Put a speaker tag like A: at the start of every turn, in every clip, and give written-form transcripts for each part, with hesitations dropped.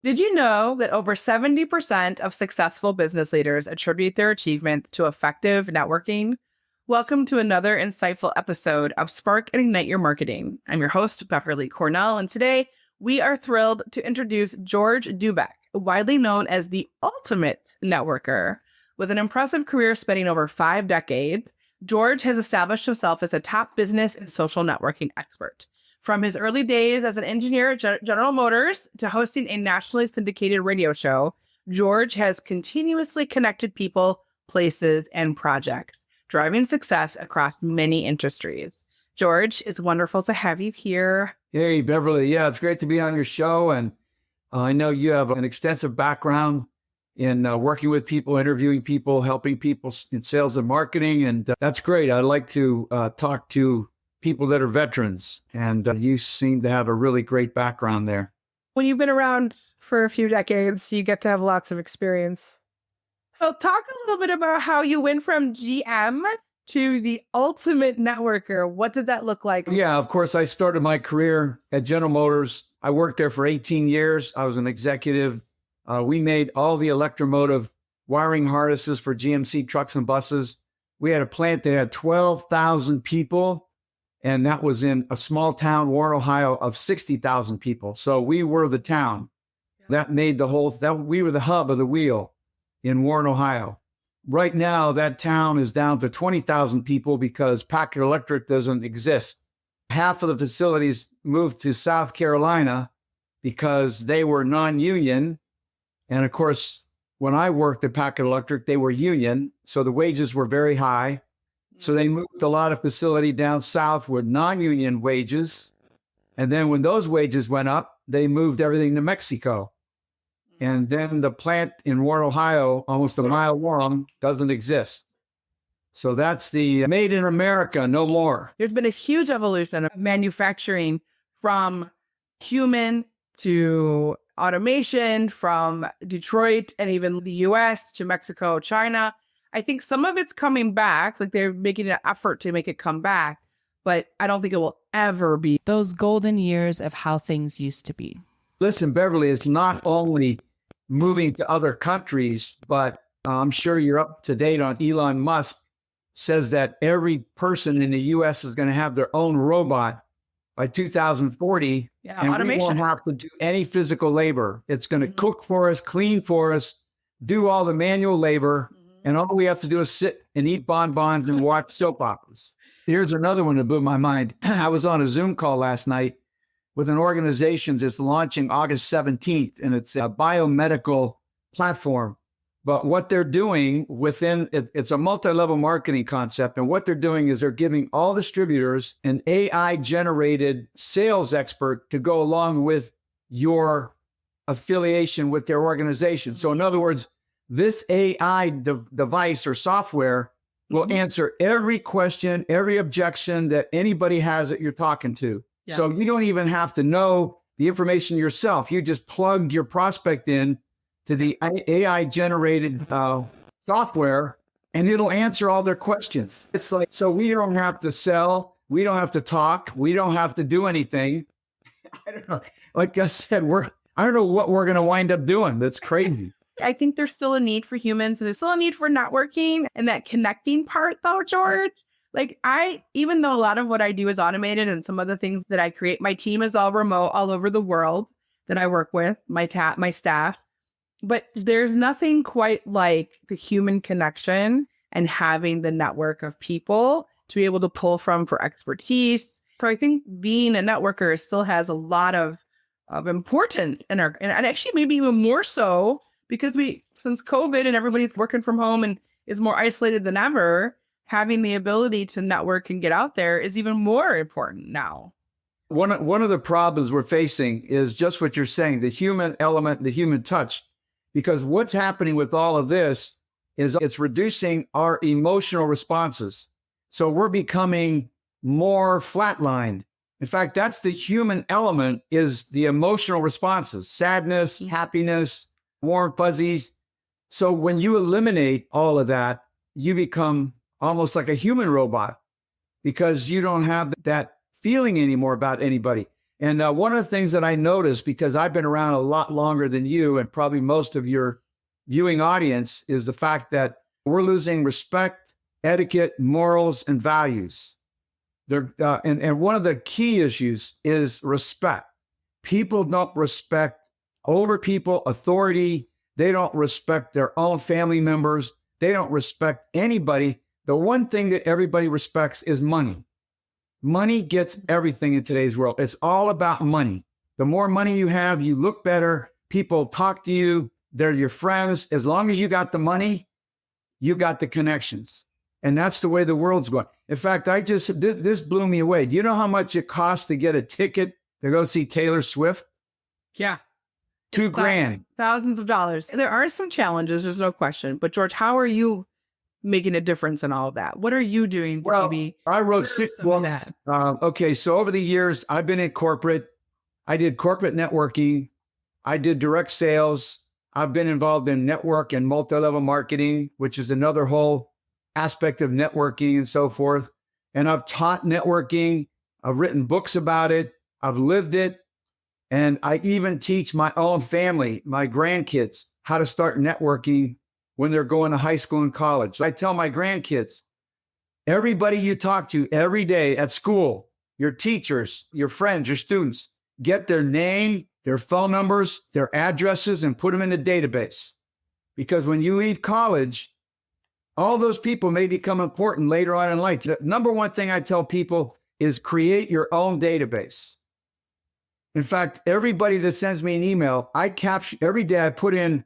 A: Did you know that over 70% of successful business leaders attribute their achievements to effective networking? Welcome to another insightful episode of Spark and Ignite Your Marketing. I'm your host, Beverly Cornell, and today we are thrilled to introduce George Dubec, widely known as the ultimate networker. With an impressive career spanning over 5 decades, George has established himself as a top business and social networking expert. From his early days as an engineer at General Motors to hosting a nationally syndicated radio show, George has continuously connected people, places, and projects, driving success across many industries. George, it's wonderful to have you here.
B: Hey, Beverly. Yeah, it's great to be on your show. And I know you have an extensive background in working with people, interviewing people, helping people in sales and marketing. And that's great. I like to talk to people that are veterans. And you seem to have a really great background there.
A: When you've been around for a few decades, you get to have lots of experience. So talk a little bit about how you went from GM to the ultimate networker. What did that look like?
B: Yeah, of course, I started my career at General Motors. I worked there for 18 years. I was an executive. We made all the electromotive wiring harnesses for GMC trucks and buses. We had a plant that had 12,000 people. And that was in a small town, Warren, Ohio, of 60,000 people. So we were the town that made we were the hub of the wheel in Warren, Ohio. Right now, that town is down to 20,000 people because Packard Electric doesn't exist. Half of the facilities moved to South Carolina because they were non-union. And of course, when I worked at Packard Electric, they were union. So the wages were very high. So they moved a lot of facility down south with non-union wages. And then when those wages went up, they moved everything to Mexico. And then the plant in Warren, Ohio, almost a mile long, doesn't exist. So that's the made in America, no more.
A: There's been a huge evolution of manufacturing from human to automation, from Detroit and even the US to Mexico, China. I think some of it's coming back, like they're making an effort to make it come back, but I don't think it will ever be those golden years of how things used to be.
B: Listen, Beverly, it's not only moving to other countries, but I'm sure you're up to date on Elon Musk says that every person in the US is going to have their own robot by 2040.
A: Yeah,
B: and
A: automation.
B: We won't have to do any physical labor. It's going to cook for us, clean for us, do all the manual labor. And all we have to do is sit and eat bonbons and watch soap operas. Here's another one that blew my mind. I was on a Zoom call last night with an organization that's launching August 17th, and it's a biomedical platform. But what they're doing within it, it's a multi-level marketing concept. And what they're doing is they're giving all distributors an AI-generated sales expert to go along with your affiliation with their organization. So in other words, this AI device or software will answer every question, every objection that anybody has that you're talking to. Yeah. So you don't even have to know the information yourself. You just plug your prospect in to the AI generated software and it'll answer all their questions. It's like, so we don't have to sell. We don't have to talk. We don't have to do anything. I don't know. Like I said, I don't know what we're going to wind up doing. That's crazy.
A: I think there's still a need for humans and there's still a need for networking and that connecting part though, George. Like even though a lot of what I do is automated and some of the things that I create, my team is all remote all over the world that I work with, my staff, but there's nothing quite like the human connection and having the network of people to be able to pull from for expertise. So I think being a networker still has a lot of importance in and actually maybe even more so because since COVID and everybody's working from home and is more isolated than ever, having the ability to network and get out there is even more important now.
B: One of the problems we're facing is just what you're saying, the human element, the human touch, because what's happening with all of this is it's reducing our emotional responses. So we're becoming more flatlined. In fact, that's the human element is the emotional responses, sadness, happiness, warm fuzzies. So when you eliminate all of that, you become almost like a human robot because you don't have that feeling anymore about anybody. And one of the things that I noticed, because I've been around a lot longer than you and probably most of your viewing audience, is the fact that we're losing respect, etiquette, morals, and values. And one of the key issues is respect. People don't respect older people, authority. They don't respect their own family members. They don't respect anybody. The one thing that everybody respects is money. Money gets everything in today's world. It's all about money. The more money you have, you look better. People talk to you. They're your friends. As long as you got the money, you got the connections. And that's the way the world's going. In fact, this blew me away. Do you know how much it costs to get a ticket to go see Taylor Swift?
A: Yeah.
B: $2,000.
A: Thousands of dollars. There are some challenges, there's no question. But George, how are you making a difference in all of that? What are you doing to maybe...
B: I wrote 6 books. Okay, so over the years, I've been in corporate. I did corporate networking. I did direct sales. I've been involved in network and multi-level marketing, which is another whole aspect of networking and so forth. And I've taught networking. I've written books about it. I've lived it. And I even teach my own family, my grandkids, how to start networking when they're going to high school and college. So I tell my grandkids, everybody you talk to every day at school, your teachers, your friends, your students, get their name, their phone numbers, their addresses, and put them in a database. Because when you leave college, all those people may become important later on in life. The number one thing I tell people is create your own database. In fact, everybody that sends me an email, I capture every day. I put in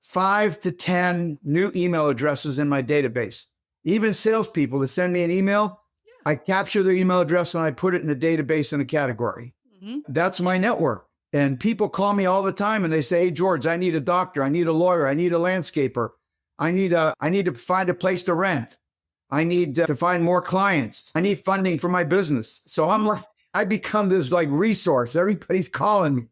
B: 5 to 10 new email addresses in my database. Even salespeople that send me an email, I capture their email address and I put it in a database in a category. That's my network. And people call me all the time and they say, hey, George, I need a doctor. I need a lawyer. I need a landscaper. I need to find a place to rent. I need to find more clients. I need funding for my business. So I become this resource. Everybody's calling me.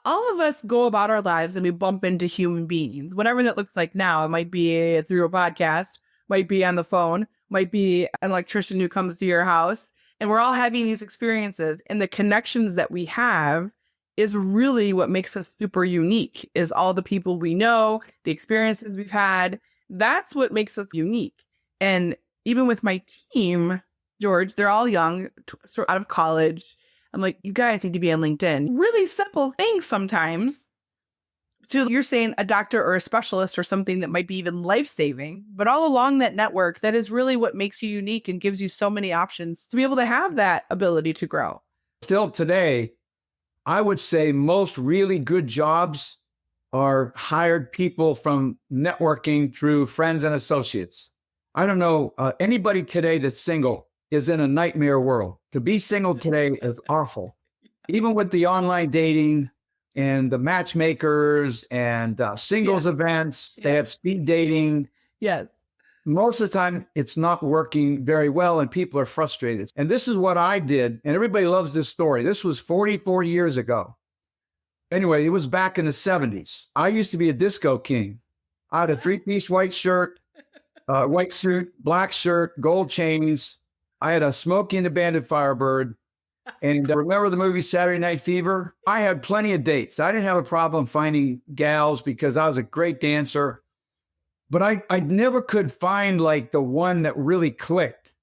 A: All of us go about our lives and we bump into human beings, whatever that looks like now. It might be through a podcast, might be on the phone, might be an electrician who comes to your house. And we're all having these experiences. And the connections that we have is really what makes us super unique, is all the people we know, the experiences we've had. That's what makes us unique. And even with my team, George, they're all young, sort out of college. I'm like, you guys need to be on LinkedIn. Really simple things sometimes. So you're saying a doctor or a specialist or something that might be even life-saving, but all along that network, that is really what makes you unique and gives you so many options to be able to have that ability to grow.
B: Still today, I would say most really good jobs are hired people from networking through friends and associates. I don't know, anybody today that's single is in a nightmare world. To be single today is awful. Even with the online dating and the matchmakers and singles events, they have speed dating.
A: Yes.
B: Most of the time, it's not working very well and people are frustrated. And this is what I did. And everybody loves this story. This was 44 years ago. Anyway, it was back in the 70s. I used to be a disco king. I had a 3-piece white shirt, white suit, black shirt, gold chains. I had a Smokey and the Bandit Firebird. And remember the movie Saturday Night Fever? I had plenty of dates. I didn't have a problem finding gals because I was a great dancer. But I never could find the one that really clicked.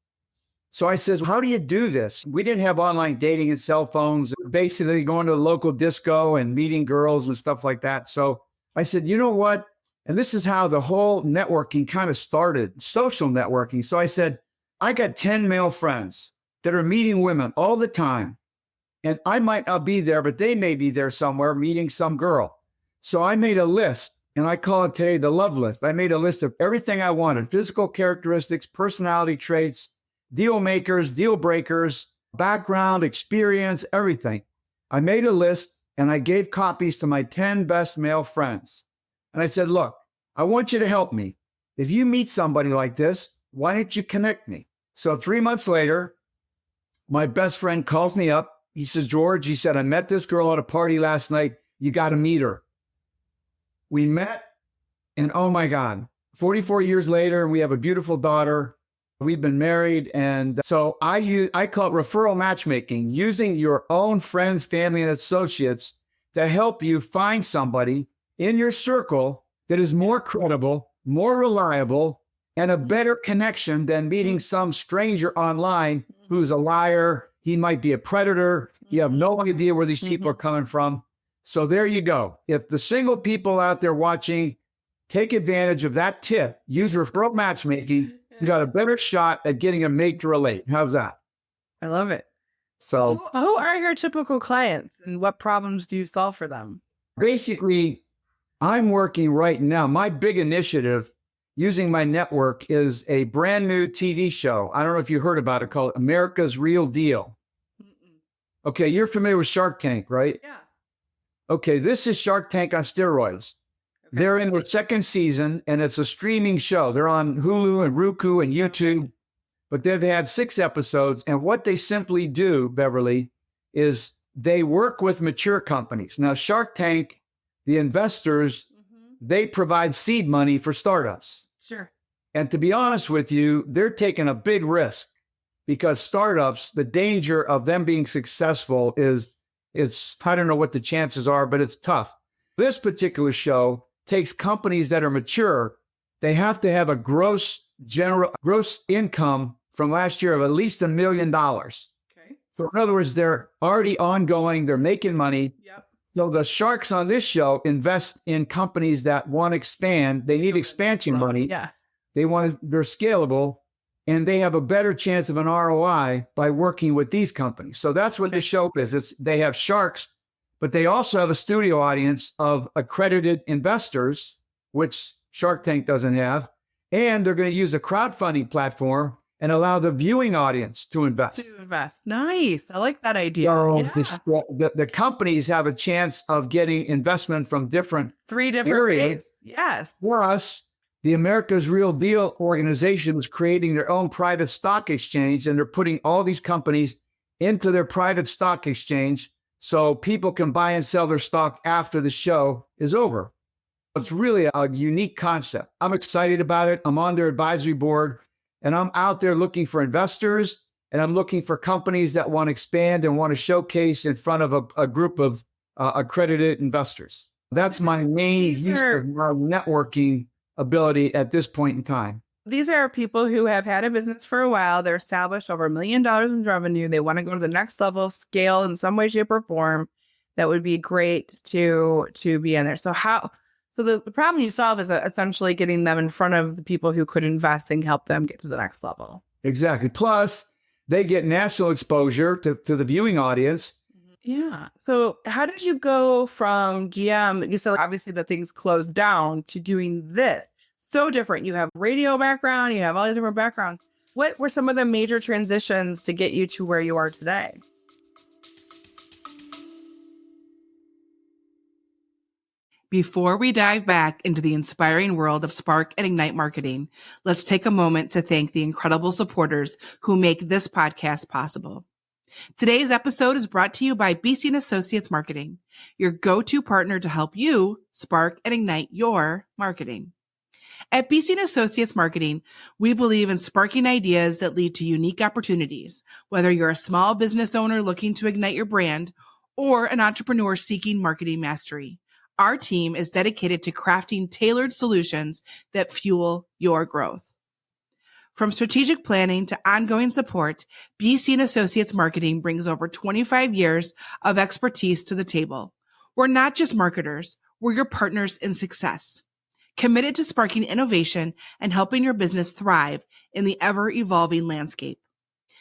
B: So I says, how do you do this? We didn't have online dating and cell phones, basically going to the local disco and meeting girls and stuff like that. So I said, you know what? And this is how the whole networking kind of started, social networking. So I said, I got 10 male friends that are meeting women all the time. And I might not be there, but they may be there somewhere meeting some girl. So I made a list. And I call it today the love list. I made a list of everything I wanted: physical characteristics, personality traits, deal makers, deal breakers, background, experience, everything. I made a list and I gave copies to my 10 best male friends. And I said, look, I want you to help me. If you meet somebody like this, why don't you connect me? So 3 months later, my best friend calls me up. He says, George, he said, I met this girl at a party last night. You got to meet her. We met, and oh my God, 44 years later, we have a beautiful daughter. We've been married. And so I call it referral matchmaking, using your own friends, family, and associates to help you find somebody in your circle that is more credible, more reliable, and a better connection than meeting some stranger online who's a liar. He might be a predator. You have no idea where these people are coming from. So there you go. If the single people out there watching take advantage of that tip, use referral matchmaking, you got a better shot at getting a mate to relate. How's that?
A: I love it.
B: So
A: Who are your typical clients and what problems do you solve for them?
B: basically, I'm working right now. My big initiative using my network is a brand new TV show. I don't know if you heard about it, called America's Real Deal. Okay, you're familiar with Shark Tank, right?
A: Yeah.
B: Okay, this is Shark Tank on steroids. Okay. They're in their second season, and it's a streaming show. They're on Hulu and Roku and YouTube, but they've had 6 episodes. And what they simply do, Beverly, is they work with mature companies. Now, Shark Tank, the investors, they provide seed money for startups.
A: Sure.
B: And to be honest with you, they're taking a big risk because startups, the danger of them being successful is, I don't know what the chances are, but it's tough. This particular show takes companies that are mature. They have to have a gross income from last year of at least $1 million.
A: Okay.
B: So in other words, they're already ongoing. They're making money.
A: Yep.
B: So the sharks on this show invest in companies that want to expand. They need expansion money.
A: Yeah.
B: They're scalable, and they have a better chance of an ROI by working with these companies. So that's what this show is. They have sharks, but they also have a studio audience of accredited investors, which Shark Tank doesn't have. And they're going to use a crowdfunding platform and allow the viewing audience to invest.
A: Nice. I like that idea.
B: So the companies have a chance of getting investment from 3 different areas.
A: Ways. Yes.
B: For us, the America's Real Deal organization is creating their own private stock exchange, and they're putting all these companies into their private stock exchange so people can buy and sell their stock after the show is over. It's really a unique concept. I'm excited about it. I'm on their advisory board, and I'm out there looking for investors, and I'm looking for companies that want to expand and want to showcase in front of a group of accredited investors. That's my main use of my networking ability at this point in time.
A: These are people who have had a business for a while. They're established over $1 million in revenue. They want to go to the next level, scale in some way, shape, or form. That would be great to be in there. So the problem you solve is essentially getting them in front of the people who could invest and help them get to the next level.
B: Exactly. Plus, they get national exposure to the viewing audience.
A: Yeah. So how did you go from GM, you said obviously the things closed down, to doing this? So different. You have radio background, you have all these different backgrounds. What were some of the major transitions to get you to where you are today? Before we dive back into the inspiring world of Spark and Ignite marketing, let's take a moment to thank the incredible supporters who make this podcast possible. Today's episode is brought to you by BC & Associates Marketing, your go-to partner to help you spark and ignite your marketing. At BC & Associates Marketing, we believe in sparking ideas that lead to unique opportunities, whether you're a small business owner looking to ignite your brand or an entrepreneur seeking marketing mastery. Our team is dedicated to crafting tailored solutions that fuel your growth. From strategic planning to ongoing support, BC & Associates Marketing brings over 25 years of expertise to the table. We're not just marketers, we're your partners in success, committed to sparking innovation and helping your business thrive in the ever-evolving landscape.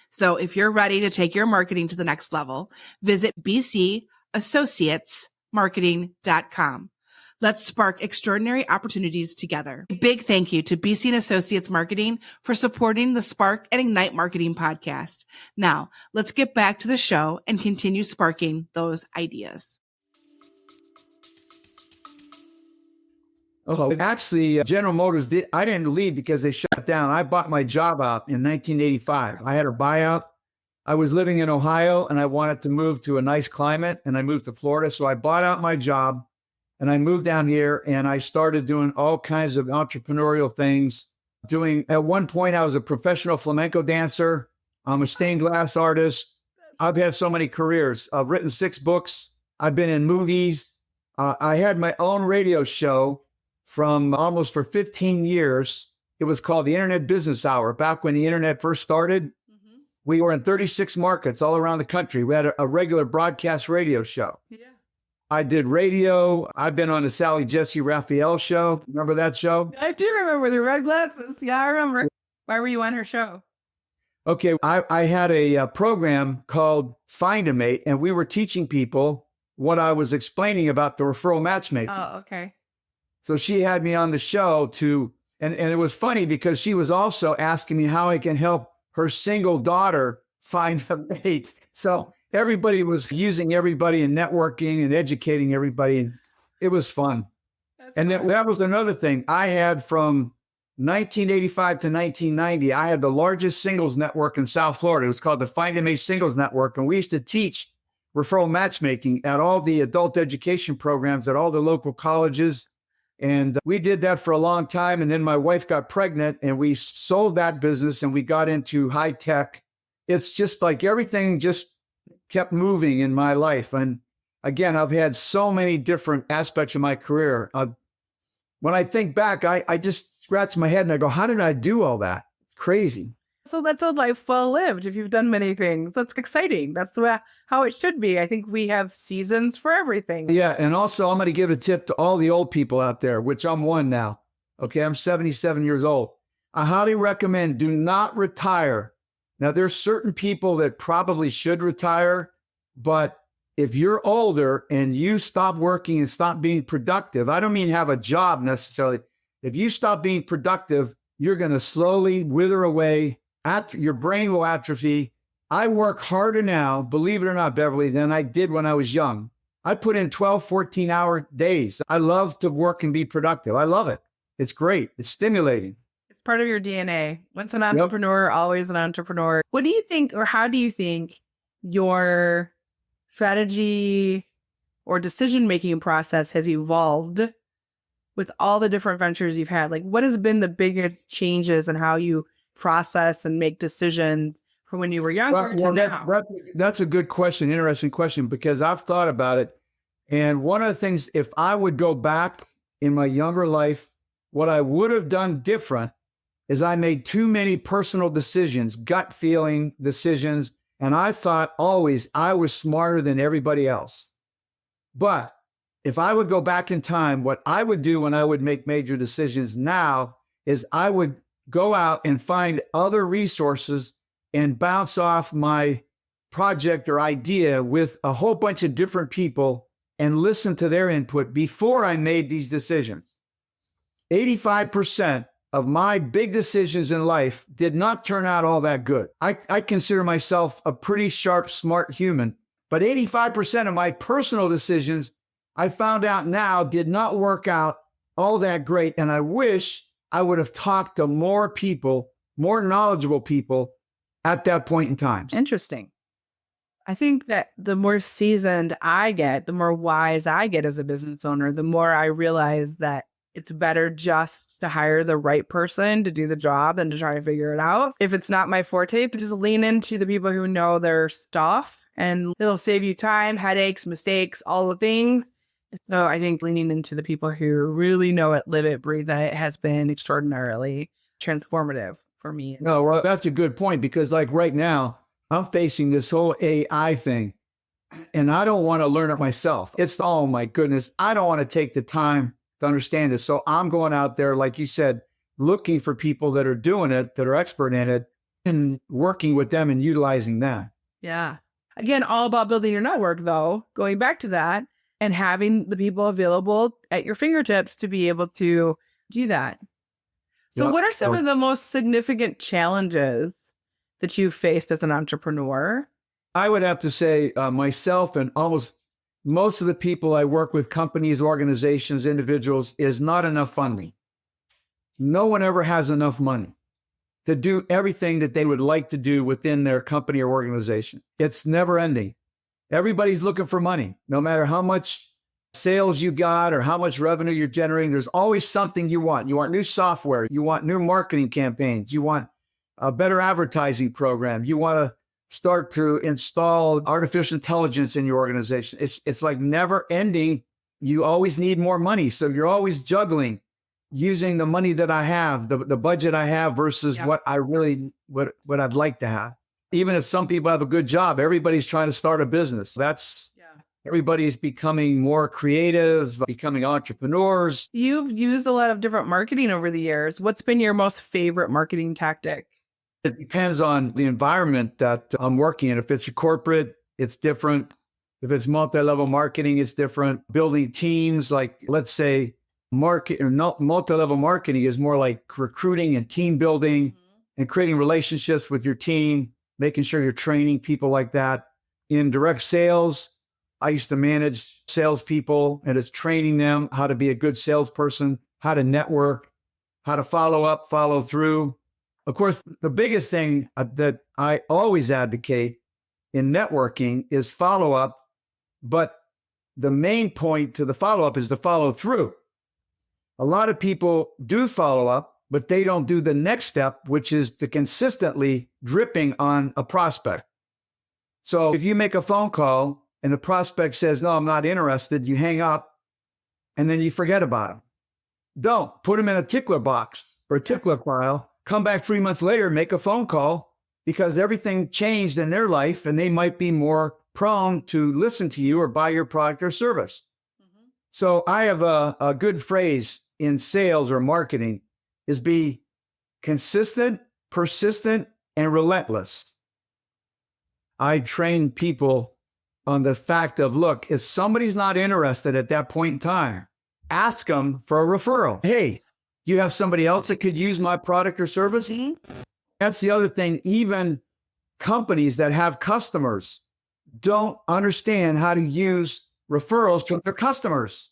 A: So if you're ready to take your marketing to the next level, visit bcassociatesmarketing.com. Let's spark extraordinary opportunities together. A big thank you to BC & Associates Marketing for supporting the Spark and Ignite Marketing podcast. Now, let's get back to the show and continue sparking those ideas.
B: Oh, actually, General Motors I didn't leave because they shut down. I bought my job out in 1985. I had a buyout. I was living in Ohio, and I wanted to move to a nice climate, and I moved to Florida. So I bought out my job. And I moved down here and I started doing all kinds of entrepreneurial things. At one point, I was a professional flamenco dancer. I'm a stained glass artist. I've had so many careers. I've written 6 books. I've been in movies. I had my own radio show from almost for 15 years. It was called the Internet Business Hour. Back when the internet first started, we were in 36 markets all around the country. We had a regular broadcast radio show. Yeah. I did radio. I've been on the Sally Jesse Raphael show. Remember that show?
A: I do remember the red glasses. Yeah, I remember. Why were you on her show?
B: Okay, I had a program called Find a Mate, and we were teaching people what I was explaining about the referral matchmaking.
A: Oh, okay.
B: So she had me on the show and it was funny because she was also asking me how I can help her single daughter find a mate. So everybody was using everybody and networking and educating everybody. And it was fun. That was another thing I had from 1985 to 1990. I had the largest singles network in South Florida. It was called the Find a Mate Singles Network. And we used to teach referral matchmaking at all the adult education programs at all the local colleges. And we did that for a long time. And then my wife got pregnant and we sold that business and we got into high tech. It's just like everything just kept moving in my life. And again, I've had so many different aspects of my career. When I think back, I just scratch my head and I go, how did I do all that? It's crazy.
A: So that's a life well lived. If you've done many things, that's exciting. That's how it should be. I think we have seasons for everything.
B: Yeah. And also I'm going to give a tip to all the old people out there, which I'm one now. Okay. I'm 77 years old. I highly recommend do not retire. Now there's certain people that probably should retire, but if you're older and you stop working and stop being productive, I don't mean have a job necessarily. If you stop being productive, you're going to slowly wither away. Your brain will atrophy. I work harder now, believe it or not, Beverly, than I did when I was young. I put in 12, 14-hour days. I love to work and be productive. I love it. It's great. It's stimulating.
A: It's part of your DNA. Once an entrepreneur, always an entrepreneur. What do you think, or how do you think your strategy or decision-making process has evolved with all the different ventures you've had? Like, what has been the biggest changes in how you process and make decisions from when you were younger to now?
B: That's a good question, interesting question, because I've thought about it. And one of the things, if I would go back in my younger life, what I would have done different is I made too many personal decisions, gut feeling decisions. And I thought always I was smarter than everybody else. But if I would go back in time, what I would do when I would make major decisions now is I would go out and find other resources and bounce off my project or idea with a whole bunch of different people and listen to their input before I made these decisions. 85% of my big decisions in life did not turn out all that good. I consider myself a pretty sharp, smart human, but 85% of my personal decisions I found out now did not work out all that great. And I wish I would have talked to more people, more knowledgeable people at that point in time.
A: Interesting. I think that the more seasoned I get, the more wise I get as a business owner, the more I realize that it's better just to hire the right person to do the job than to try to figure it out. If it's not my forte, but just lean into the people who know their stuff and it'll save you time, headaches, mistakes, all the things. So I think leaning into the people who really know it, live it, breathe it has been extraordinarily transformative for me.
B: No, well, that's a good point because like right now, I'm facing this whole AI thing and I don't want to learn it myself. Oh my goodness, I don't want to take the time to understand it. So I'm going out there, like you said, looking for people that are doing it, that are expert in it and working with them and utilizing that.
A: Yeah. Again, all about building your network though, going back to that and having the people available at your fingertips to be able to do that. So what are some of the most significant challenges that you've faced as an entrepreneur?
B: I would have to say myself and almost most of the people I work with, companies, organizations, individuals, is not enough funding. No one ever has enough money to do everything that they would like to do within their company or organization. It's never ending. Everybody's looking for money, no matter how much sales you got or how much revenue you're generating. There's always something you want. You want new software. You want new marketing campaigns. You want a better advertising program. You want to start to install artificial intelligence in your organization. It's like never ending. You always need more money. So you're always juggling using the money that I have, the budget I have versus what I really, what I'd like to have. Even if some people have a good job, everybody's trying to start a business. Everybody's becoming more creative, becoming entrepreneurs.
A: You've used a lot of different marketing over the years. What's been your most favorite marketing tactic?
B: It depends on the environment that I'm working in. If it's a corporate, it's different. If it's multi-level marketing, it's different. Building teams, like let's say multi-level marketing is more like recruiting and team building and creating relationships with your team, making sure you're training people like that. In direct sales, I used to manage salespeople, and it's training them how to be a good salesperson, how to network, how to follow up, follow through. Of course, the biggest thing that I always advocate in networking is follow up, but the main point to the follow up is the follow through. A lot of people do follow up, but they don't do the next step, which is to consistently dripping on a prospect. So if you make a phone call and the prospect says, no, I'm not interested, you hang up and then you forget about them. Don't put them in a tickler box or a tickler file. Come back 3 months later, make a phone call, because everything changed in their life and they might be more prone to listen to you or buy your product or service. So I have a good phrase in sales or marketing is be consistent, persistent, and relentless. I train people on the fact of, look, if somebody's not interested at that point in time, ask them for a referral. Hey, you have somebody else that could use my product or service? That's the other thing. Even companies that have customers don't understand how to use referrals from their customers.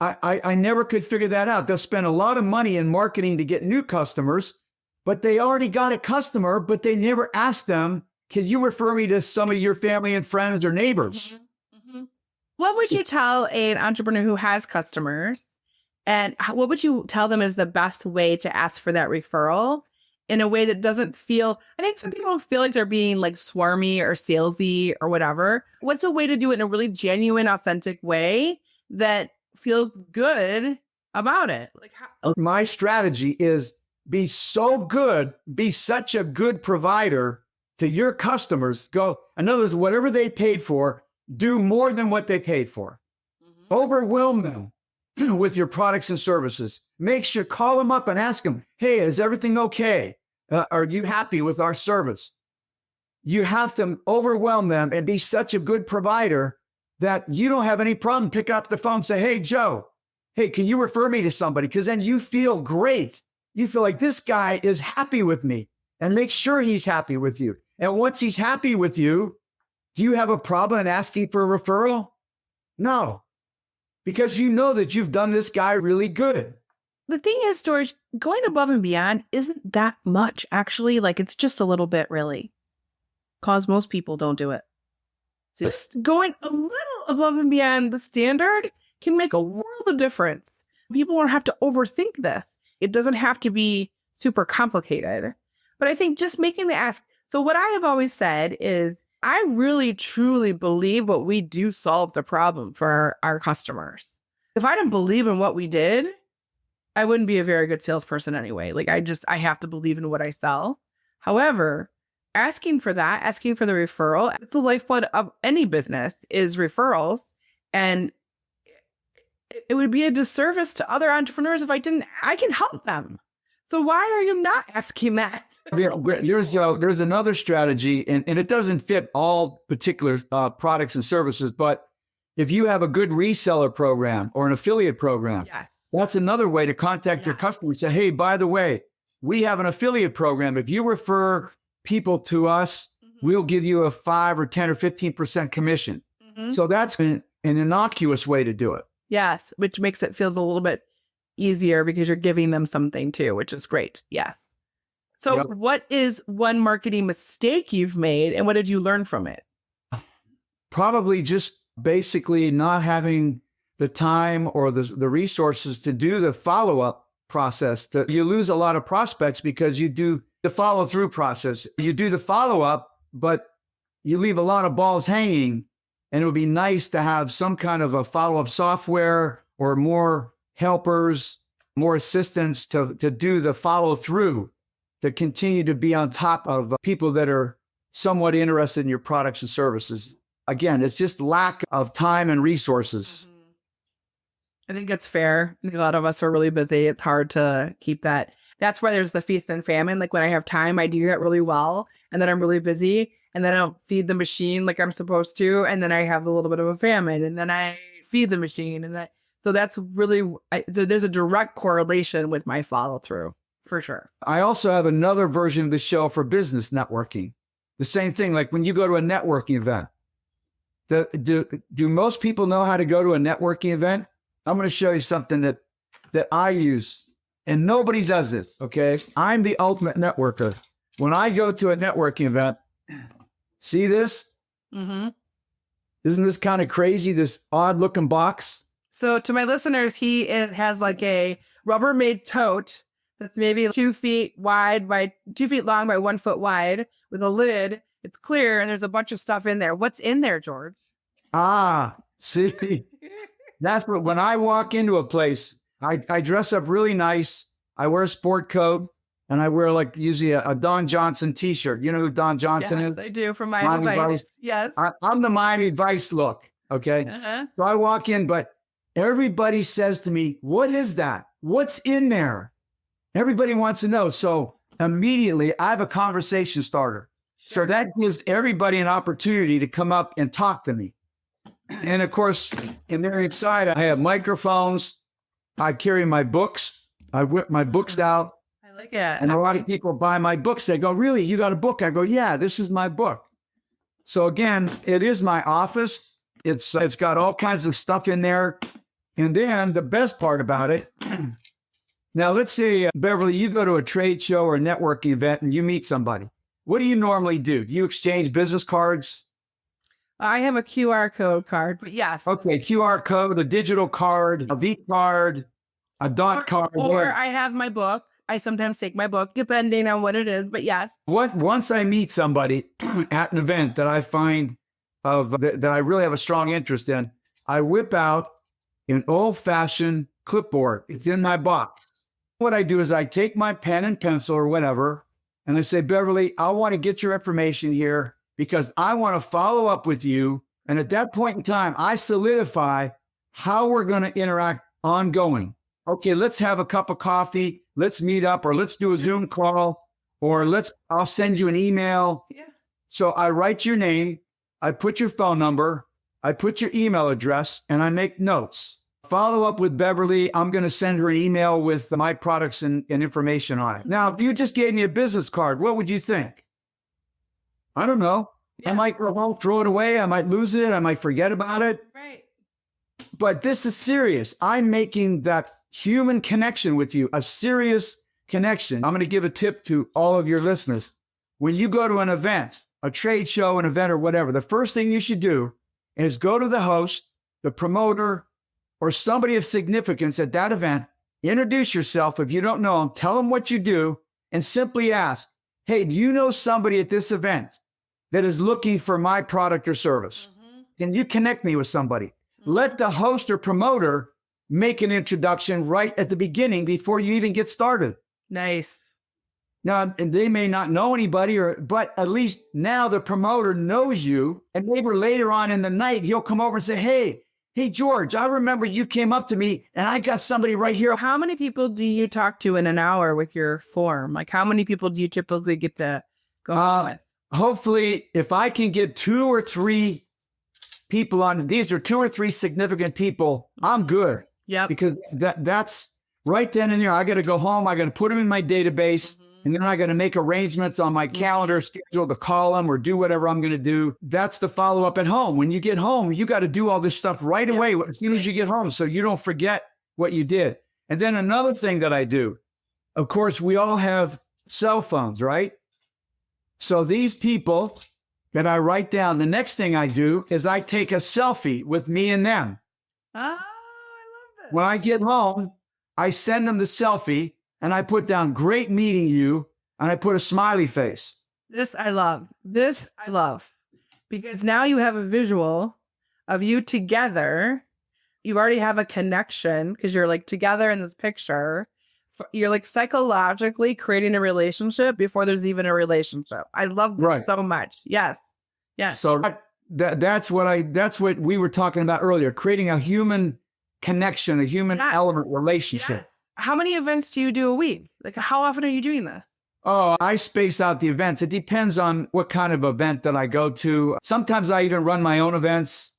B: I never could figure that out. They'll spend a lot of money in marketing to get new customers, but they already got a customer, but they never asked them, can you refer me to some of your family and friends or neighbors?
A: What would you tell an entrepreneur who has customers, and what would you tell them is the best way to ask for that referral in a way that doesn't feel, I think some people feel like they're being like swarmy or salesy or whatever. What's a way to do it in a really genuine, authentic way that feels good about it? Like
B: my strategy is be so good, be such a good provider to your customers. Go, in other words, whatever they paid for, do more than what they paid for. Overwhelm them with your products and services. Make sure, call them up and ask them, hey, is everything okay? Are you happy with our service? You have to overwhelm them and be such a good provider that you don't have any problem picking up the phone and say, hey, Joe, hey, can you refer me to somebody? Because then you feel great. You feel like this guy is happy with me, and make sure he's happy with you. And once he's happy with you, do you have a problem in asking for a referral? No, because you know that you've done this guy really good.
A: The thing is, George, going above and beyond isn't that much, actually. Like, it's just a little bit, really, because most people don't do it. Just going a little above and beyond the standard can make a world of difference. People won't have to overthink this. It doesn't have to be super complicated. But I think just making the ask. So what I have always said is I really, truly believe what we do solve the problem for our customers. If I didn't believe in what we did, I wouldn't be a very good salesperson anyway. Like I have to believe in what I sell. However, asking for the referral, it's the lifeblood of any business is referrals. And it would be a disservice to other entrepreneurs if I can help them. So why are you not asking that?
B: There's another strategy, and it doesn't fit all particular products and services, but if you have a good reseller program or an affiliate program, that's another way to contact your customer and say, hey, by the way, we have an affiliate program. If you refer people to us, we'll give you a 5 or 10 or 15% commission. So that's an innocuous way to do it.
A: Yes, which makes it feel a little bit easier because you're giving them something too, which is great. Yes. So what is one marketing mistake you've made, and what did you learn from it?
B: Probably just basically not having the time or the resources to do the follow-up process. You lose a lot of prospects because you do the follow-through process. You do the follow-up, but you leave a lot of balls hanging. And it would be nice to have some kind of a follow-up software or more helpers, more assistants to do the follow-through, to continue to be on top of people that are somewhat interested in your products and services. Again, it's just lack of time and resources.
A: I think it's fair. A lot of us are really busy. It's hard to keep that. That's why there's the feast and famine. Like when I have time, I do that really well. And then I'm really busy. And then I don't feed the machine like I'm supposed to. And then I have a little bit of a famine. And then I feed the machine. So that's really, so there's a direct correlation with my follow through for sure.
B: I also have another version of the show for business networking. The same thing, like when you go to a networking event, do most people know how to go to a networking event? I'm going to show you something that I use, and nobody does this, okay? I'm the ultimate networker. When I go to a networking event, see this?
A: Mm-hmm.
B: Isn't this kind of crazy, this odd-looking box?
A: So to my listeners, it has like a Rubbermaid tote that's maybe 2 feet wide by 2 feet long by 1 foot wide with a lid. It's clear, and there's a bunch of stuff in there. What's in there, George?
B: See? That's what, when I walk into a place, I dress up really nice. I wear a sport coat, and I wear like usually a Don Johnson t-shirt. You know who Don Johnson is?
A: I do, from Miami Vice. Yes.
B: I'm the Miami Vice look, okay?
A: Uh-huh.
B: So I walk in, but everybody says to me, what is that? What's in there? Everybody wants to know. So immediately I have a conversation starter. Sure. So that gives everybody an opportunity to come up and talk to me. And of course, in there inside, I have microphones. I carry my books. I whip my books out.
A: I like it.
B: And a lot of people buy my books. They go, really? You got a book? I go, yeah, this is my book. So again, it is my office. It's got all kinds of stuff in there. And then the best part about it, now let's say, Beverly, you go to a trade show or a networking event and you meet somebody. What do you normally do? Do you exchange business cards?
A: I have a QR code card, but yes.
B: Okay, QR code, a digital card, a V card, a dot card.
A: Or I have my book. I sometimes take my book, depending on what it is, but yes.
B: Once I meet somebody at an event that I find that I really have a strong interest in, I whip out an old-fashioned clipboard. It's in my box. What I do is I take my pen and pencil or whatever, and I say, Beverly, I want to get your information here because I want to follow up with you. And at that point in time, I solidify how we're going to interact ongoing. Okay, let's have a cup of coffee. Let's meet up, or let's do a Zoom call, or I'll send you an email.
A: Yeah.
B: So I write your name, I put your phone number, I put your email address, and I make notes. Follow up with Beverly. I'm going to send her an email with my products and information on it. Now, if you just gave me a business card, what would you think? I don't know. Yeah. I might go home, throw it away. I might lose it. I might forget about it.
A: Right.
B: But this is serious. I'm making that human connection with you, a serious connection. I'm going to give a tip to all of your listeners. When you go to an event, a trade show, an event, or whatever, the first thing you should do is go to the host, the promoter, or somebody of significance at that event, introduce yourself. If you don't know them, tell them what you do, and simply ask, hey, do you know somebody at this event that is looking for my product or service? Mm-hmm. Can you connect me with somebody? Mm-hmm. Let the host or promoter make an introduction right at the beginning before you even get started.
A: Nice.
B: Now, and they may not know anybody, but at least now the promoter knows you, and maybe later on in the night, he'll come over and say, Hey, George, I remember you came up to me and I got somebody right here.
A: How many people do you talk to in an hour with your form? Like, how many people do you typically get to go with?
B: Hopefully, if I can get 2 or 3 people on, these are 2 or 3 significant people, I'm good.
A: Yeah.
B: Because that's right then and there. I got to go home. I got to put them in my database. Mm-hmm. And then I got to make arrangements on my calendar schedule to call them or do whatever I'm going to do. That's the follow-up at home. When you get home, you got to do all this stuff right away as soon as you get home so you don't forget what you did. And then another thing that I do, of course, we all have cell phones, right? So these people that I write down. The next thing I do is I take a selfie with me and them.
A: Oh, I love this.
B: When I get home, I send them the selfie and I put down great meeting you and I put a smiley face.
A: This I love. This I love. Because now you have a visual of you together. You already have a connection because you're like together in this picture. You're like psychologically creating a relationship before there's even a relationship. I love this so much. Yes. Yes.
B: So that's what we were talking about earlier, creating a human connection, a human element relationship.
A: Yes. How many events do you do a week? Like, how often are you doing this?
B: Oh, I space out the events. It depends on what kind of event that I go to. Sometimes I even run my own events.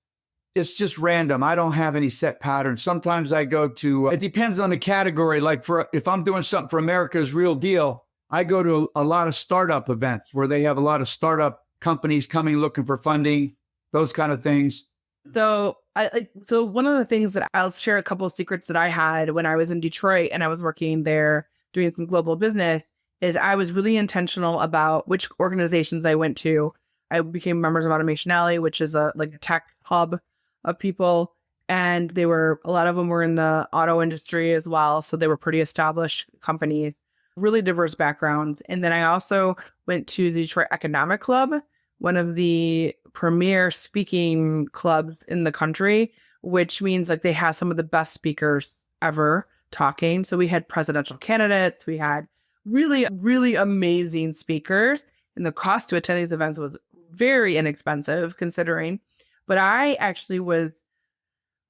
B: It's just random. I don't have any set patterns. Sometimes I go to, it depends on the category. Like if I'm doing something for America's Real Deal, I go to a lot of startup events where they have a lot of startup companies coming looking for funding, those kind of things.
A: So one of the things that I'll share a couple of secrets that I had when I was in Detroit and I was working there doing some global business is I was really intentional about which organizations I went to. I became members of Automation Alley, which is a tech hub of people. And a lot of them were in the auto industry as well. So they were pretty established companies, really diverse backgrounds. And then I also went to the Detroit Economic Club, one of the premier speaking clubs in the country, which means like they have some of the best speakers ever talking. So we had presidential candidates, we had really, really amazing speakers. And the cost to attend these events was very inexpensive considering. But I actually was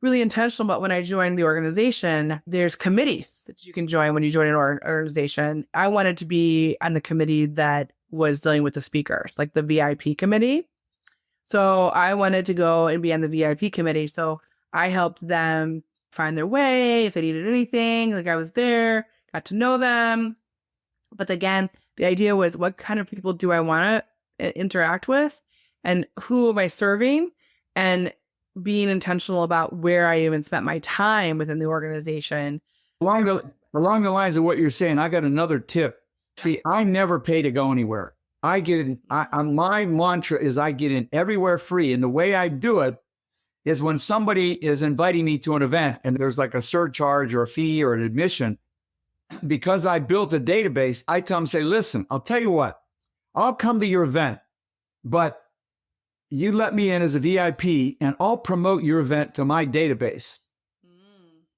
A: really intentional about when I joined the organization, there's committees that you can join when you join an organization. I wanted to be on the committee that was dealing with the speakers, like the VIP committee. So I wanted to go and be on the VIP committee. So I helped them find their way if they needed anything. Like I was there, got to know them. But again, the idea was what kind of people do I want to interact with and who am I serving? And being intentional about where I even spent my time within the organization.
B: Along the lines of what you're saying, I got another tip. See, I never pay to go anywhere. I get in. My mantra is I get in everywhere free. And the way I do it is when somebody is inviting me to an event and there's like a surcharge or a fee or an admission, because I built a database, I tell them, say, listen, I'll tell you what, I'll come to your event, but you let me in as a VIP and I'll promote your event to my database.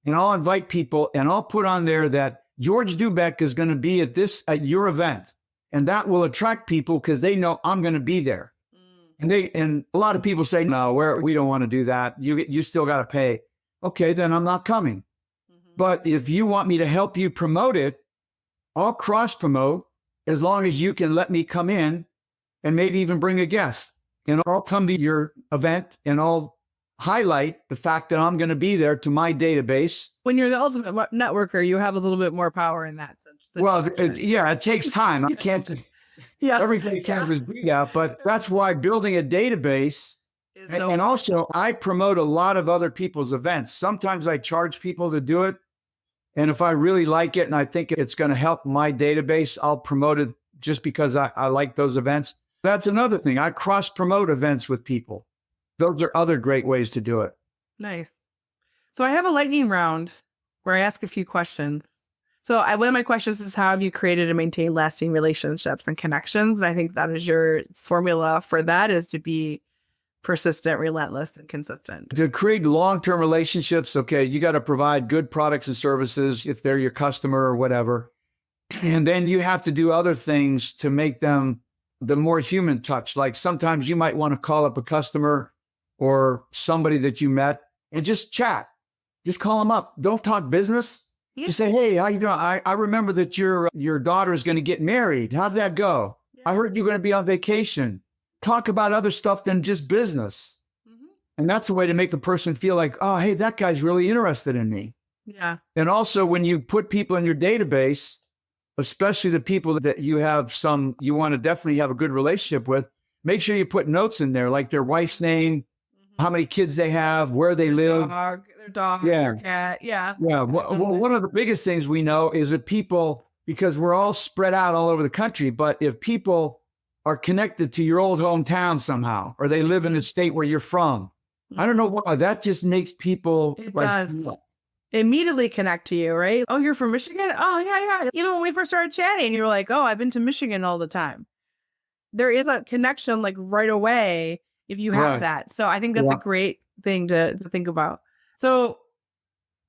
B: And I'll invite people and I'll put on there that George Dubec is going to be at your event. And that will attract people because they know I'm going to be there. And a lot of people say, no, we don't want to do that. You still got to pay. Okay, then I'm not coming. But if you want me to help you promote it, I'll cross promote as long as you can let me come in and maybe even bring a guest. And I'll come to your event and I'll highlight the fact that I'm going to be there to my database.
A: When you're the ultimate networker, you have a little bit more power in that sense.
B: Well, it takes time. I can't, everybody can't just do that, but that's why building a database. And also I promote a lot of other people's events. Sometimes I charge people to do it. And if I really like it and I think it's going to help my database, I'll promote it just because I like those events. That's another thing. I cross-promote events with people. Those are other great ways to do it.
A: Nice. So I have a lightning round where I ask a few questions. So one of my questions is, how have you created and maintained lasting relationships and connections? And I think that is your formula for that, is to be persistent, relentless, and consistent.
B: To create long-term relationships, okay, you got to provide good products and services if they're your customer or whatever. And then you have to do other things to make them the more human touch. Like sometimes you might want to call up a customer or somebody that you met and just chat. Just call them up. Don't talk business. Yeah. Just say, hey, how you doing? I remember that your daughter is going to get married. How'd that go? Yeah. I heard you're going to be on vacation. Talk about other stuff than just business. Mm-hmm. And that's a way to make the person feel like, oh, hey, that guy's really interested in me.
A: Yeah.
B: And also when you put people in your database, especially the people that you want to definitely have a good relationship with, make sure you put notes in there, like their wife's name, how many kids they have, where they live.
A: Their dog,
B: yeah.
A: Their cat. Yeah.
B: Yeah. Well, one of the biggest things we know is that people, because we're all spread out all over the country, but if people are connected to your old hometown somehow, or they live in a state where you're from. I don't know why. That just makes people
A: It does. Immediately connect to you, right? Oh, you're from Michigan? Oh, yeah. Even when we first started chatting, you were like, oh, I've been to Michigan all the time. There is a connection like right away if you have that. So I think that's a great thing to think about. So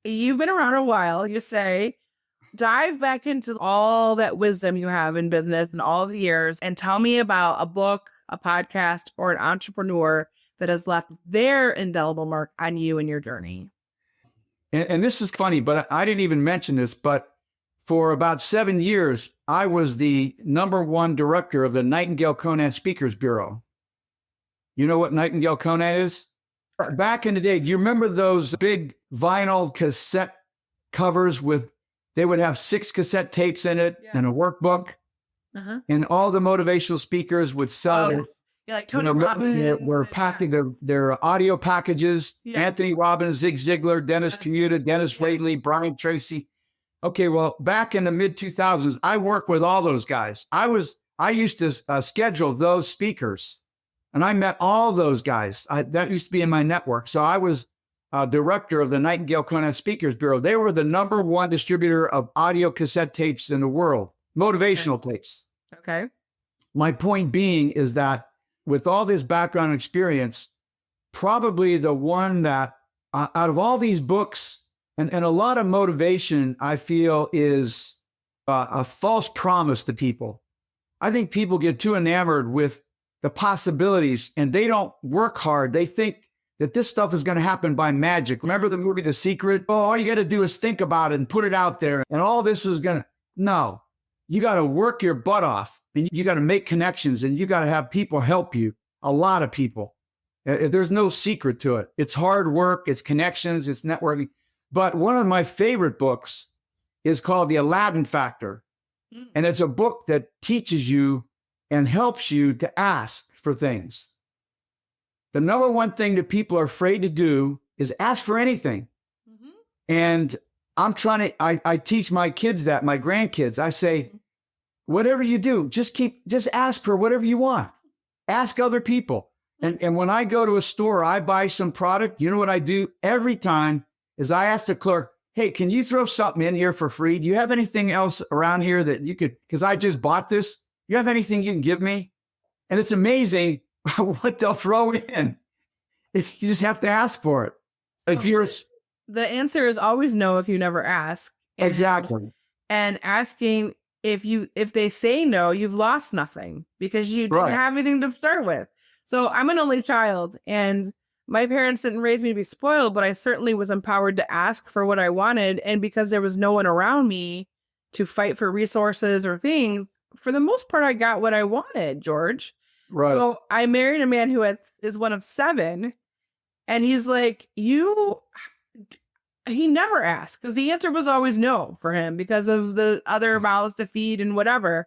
A: you've been around a while, you say, dive back into all that wisdom you have in business and all the years and tell me about a book, a podcast, or an entrepreneur that has left their indelible mark on you and your journey.
B: And this is funny, but I didn't even mention this, but for about 7 years, I was the #1 director of the Nightingale Conant Speakers Bureau. You know what Nightingale Conant is? Back in the day, do you remember those big vinyl cassette covers they would have 6 cassette tapes in it and a workbook? And all the motivational speakers would sell
A: like Tony Robbins.
B: Were packing their audio packages. Yeah. Anthony Robbins, Zig Ziglar, Dennis Commuta, Dennis Waitley, Brian Tracy. Okay, well, back in the mid-2000s, I worked with all those guys. I used to schedule those speakers, and I met all those guys. That used to be in my network. So I was director of the Nightingale Conant Speakers Bureau. They were the #1 distributor of audio cassette tapes in the world, motivational tapes.
A: Okay.
B: My point being is that with all this background experience, probably the one that out of all these books and a lot of motivation, I feel is a false promise to people. I think people get too enamored with the possibilities and they don't work hard. They think that this stuff is going to happen by magic. Remember the movie The Secret? Oh, all you got to do is think about it and put it out there. And all this is going to, no, you got to work your butt off and you got to make connections and you got to have people help you. A lot of people. There's no secret to it. It's hard work. It's connections. It's networking. But one of my favorite books is called The Aladdin Factor. And it's a book that teaches you and helps you to ask for things. The #1 thing that people are afraid to do is ask for anything. And I teach my kids that, my grandkids. I say, whatever you do, just ask for whatever you want. Ask other people. And when I go to a store, I buy some product. You know what I do every time is I ask the clerk, hey, can you throw something in here for free? Do you have anything else around here that you could, because I just bought this. You have anything you can give me? And it's amazing what they'll throw in. You just have to ask for it.
A: The answer is always no if you never ask.
B: Exactly.
A: And asking, if they say no, you've lost nothing because you didn't have anything to start with. So I'm an only child and my parents didn't raise me to be spoiled, but I certainly was empowered to ask for what I wanted. And because there was no one around me to fight for resources or things, for the most part, I got what I wanted, George.
B: Right.
A: So I married a man who is one of 7. And he's like, he never asked because the answer was always no for him because of the other mouths to feed and whatever.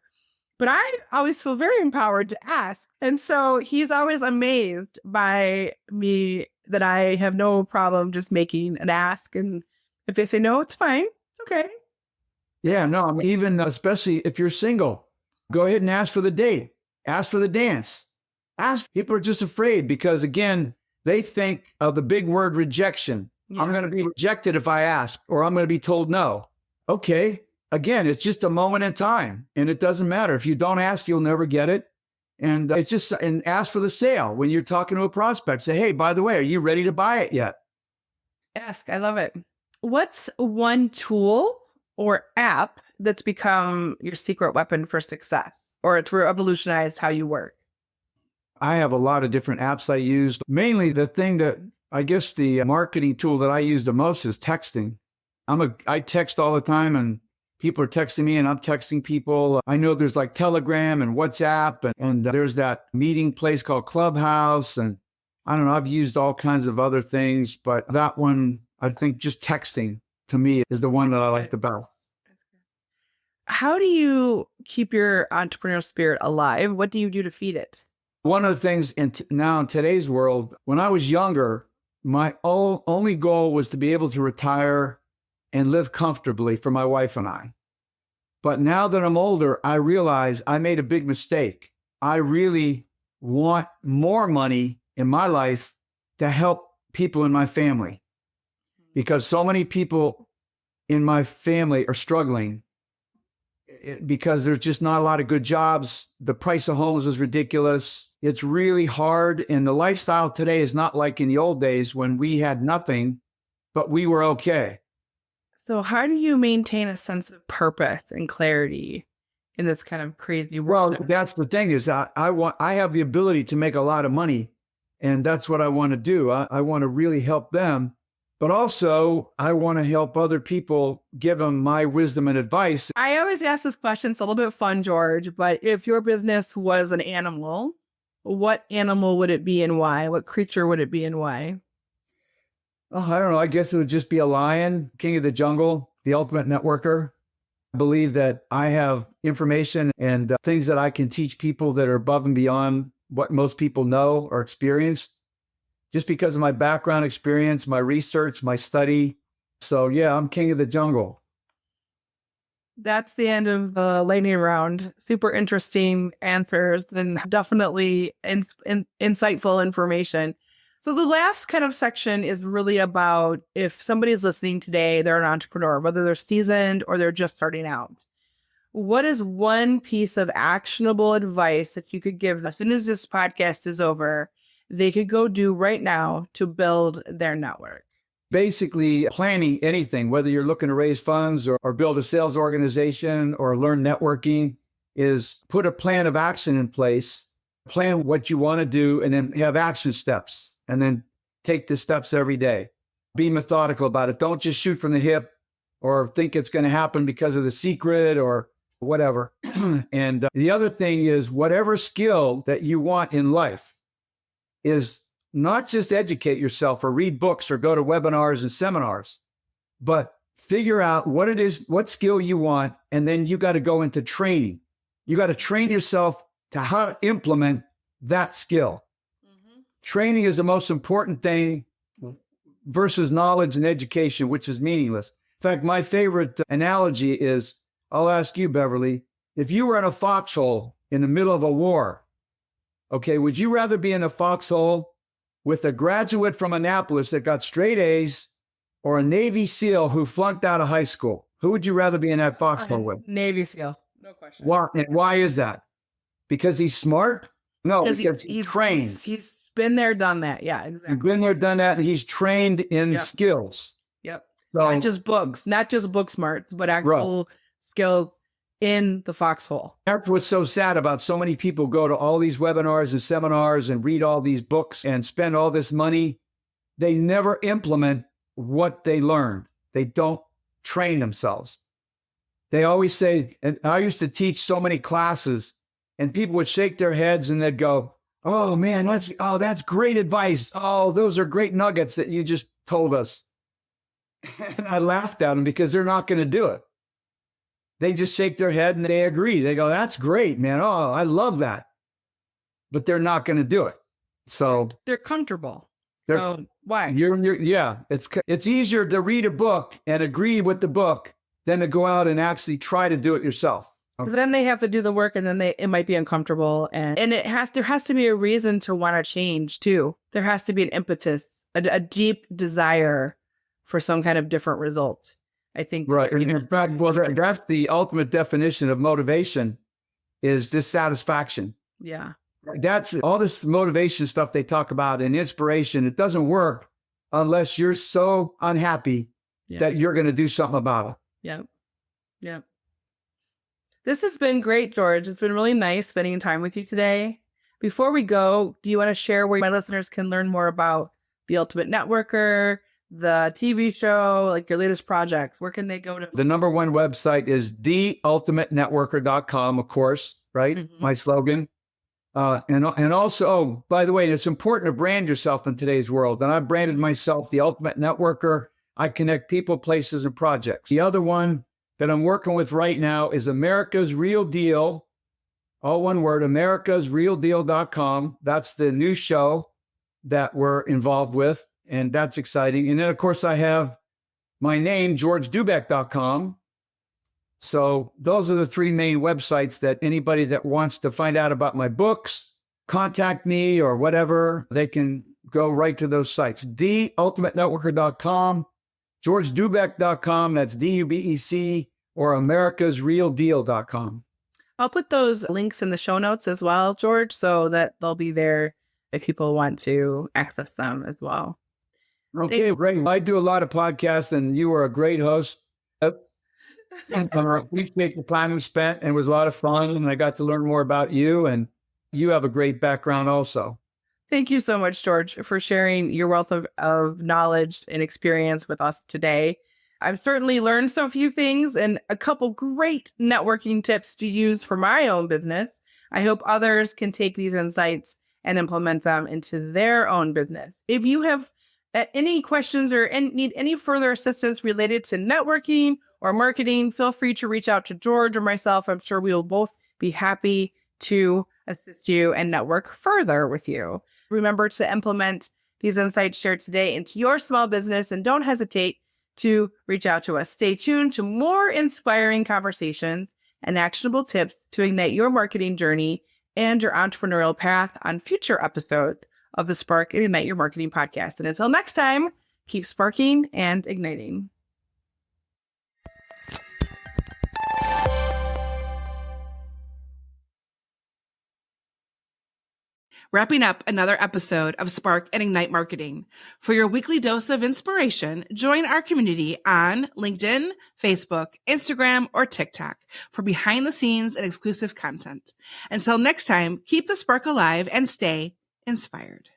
A: But I always feel very empowered to ask. And so he's always amazed by me that I have no problem just making an ask. And if they say no, it's fine. It's okay.
B: Yeah, no, I mean, even especially if you're single, go ahead and ask for the date. Ask for the dance. Ask. People are just afraid because, again, they think of the big word rejection. Yeah. I'm going to be rejected if I ask, or I'm going to be told no. Okay. Again, it's just a moment in time, and it doesn't matter. If you don't ask, you'll never get it. And and ask for the sale when you're talking to a prospect. Say, hey, by the way, are you ready to buy it yet?
A: Ask. I love it. What's one tool or app that's become your secret weapon for success, or it's revolutionized how you work?
B: I have a lot of different apps I use. Mainly the thing that I guess the marketing tool that I use the most is texting. I text all the time and people are texting me and I'm texting people. I know there's like Telegram and WhatsApp and there's that meeting place called Clubhouse. And I don't know, I've used all kinds of other things, but that one, I think just texting to me is the one that I like the best.
A: How do you keep your entrepreneurial spirit alive? What do you do to feed it?
B: One of the things now in today's world, when I was younger, my only goal was to be able to retire and live comfortably for my wife and I. But now that I'm older, I realize I made a big mistake. I really want more money in my life to help people in my family, because so many people in my family are struggling because there's just not a lot of good jobs. The price of homes is ridiculous. It's really hard. And the lifestyle today is not like in the old days when we had nothing, but we were okay.
A: So how do you maintain a sense of purpose and clarity in this kind of crazy world?
B: Well, that's the thing is that I have the ability to make a lot of money, and that's what I want to do. I want to really help them, but also I want to help other people, give them my wisdom and advice.
A: I always ask this question. It's a little bit fun, George, but if your business was an animal, what animal would it be and why? What creature would it be and why?
B: Oh, I don't know. I guess it would just be a lion, king of the jungle, the ultimate networker. I believe that I have information and things that I can teach people that are above and beyond what most people know or experience, just because of my background experience, my research, my study. So yeah, I'm king of the jungle.
A: That's the end of the lightning round. Super interesting answers and definitely insightful information. So the last kind of section is really about if somebody's listening today, they're an entrepreneur, whether they're seasoned or they're just starting out. What is one piece of actionable advice that you could give as soon as this podcast is over, they could go do right now to build their network?
B: Basically, planning anything, whether you're looking to raise funds or build a sales organization or learn networking, is put a plan of action in place, plan what you want to do, and then have action steps, and then take the steps every day. Be methodical about it. Don't just shoot from the hip or think it's going to happen because of The Secret or whatever. And the other thing is, whatever skill that you want in life is not just educate yourself or read books or go to webinars and seminars, but figure out what it is, what skill you want. And then you got to go into training. You got to train yourself to how to implement that skill. Mm-hmm. Training is the most important thing versus knowledge and education, which is meaningless. In fact, my favorite analogy is, I'll ask you, Beverly, if you were in a foxhole in the middle of a war, okay, would you rather be in a foxhole with a graduate from Annapolis that got straight A's or a Navy SEAL who flunked out of high school? Who would you rather be in that foxhole with?
A: Navy SEAL, no question.
B: Why, and why is that? Because he's smart? No, because he's trained.
A: He's been there, done that. Yeah, exactly.
B: He's been there, done that, and he's trained in skills.
A: Yep.
B: So,
A: not just book smarts, but actual skills in the foxhole.
B: That's what's so sad about so many people go to all these webinars and seminars and read all these books and spend all this money. They never implement what they learned. They don't train themselves. They always say, and I used to teach so many classes, and people would shake their heads and they'd go, "Oh man, that's great advice. Oh, those are great nuggets that you just told us." And I laughed at them because they're not going to do it. They just shake their head and they agree. They go, "That's great, man. Oh, I love that." But they're not going to do it. So
A: they're comfortable. So why?
B: It's easier to read a book and agree with the book than to go out and actually try to do it yourself.
A: Okay. Then they have to do the work, and then it might be uncomfortable, and there has to be a reason to want to change too. There has to be an impetus, a deep desire for some kind of different result. I think.
B: Right. In fact, that's the ultimate definition of motivation is dissatisfaction.
A: Yeah.
B: That's all this motivation stuff they talk about and inspiration. It doesn't work unless you're so unhappy that you're going to do something about it.
A: Yep. Yep. This has been great, George. It's been really nice spending time with you today. Before we go, do you want to share where my listeners can learn more about The Ultimate Networker, the TV show, like your latest projects? Where can they go to?
B: The number one website is theultimatenetworker.com, of course, right? Mm-hmm. My slogan. And also, by the way, it's important to brand yourself in today's world. And I've branded myself The Ultimate Networker. I connect people, places, and projects. The other one that I'm working with right now is America's Real Deal. All one word, americasrealdeal.com. That's the new show that we're involved with. And that's exciting. And then, of course, I have my name, georgedubec.com. So those are the three main websites that anybody that wants to find out about my books, contact me or whatever, they can go right to those sites. TheUltimateNetworker.com, GeorgeDubec.com, that's D-U-B-E-C, or AmericasRealDeal.com.
A: I'll put those links in the show notes as well, George, so that they'll be there if people want to access them as well.
B: Okay, great. I do a lot of podcasts, and you are a great host. I appreciate the time we spent, and it was a lot of fun, and I got to learn more about you, and you have a great background also.
A: Thank you so much, George, for sharing your wealth of knowledge and experience with us today. I've certainly learned some few things and a couple great networking tips to use for my own business. I hope others can take these insights and implement them into their own business. If you have any questions or need any further assistance related to networking or marketing, feel free to reach out to George or myself. I'm sure we will both be happy to assist you and network further with you. Remember to implement these insights shared today into your small business, and don't hesitate to reach out to us. Stay tuned to more inspiring conversations and actionable tips to ignite your marketing journey and your entrepreneurial path on future episodes of the Spark and Ignite Your Marketing podcast. And until next time, keep sparking and igniting. Wrapping up another episode of Spark and Ignite Marketing. For your weekly dose of inspiration, join our community on LinkedIn, Facebook, Instagram, or TikTok for behind the scenes and exclusive content. Until next time, keep the spark alive and stay inspired.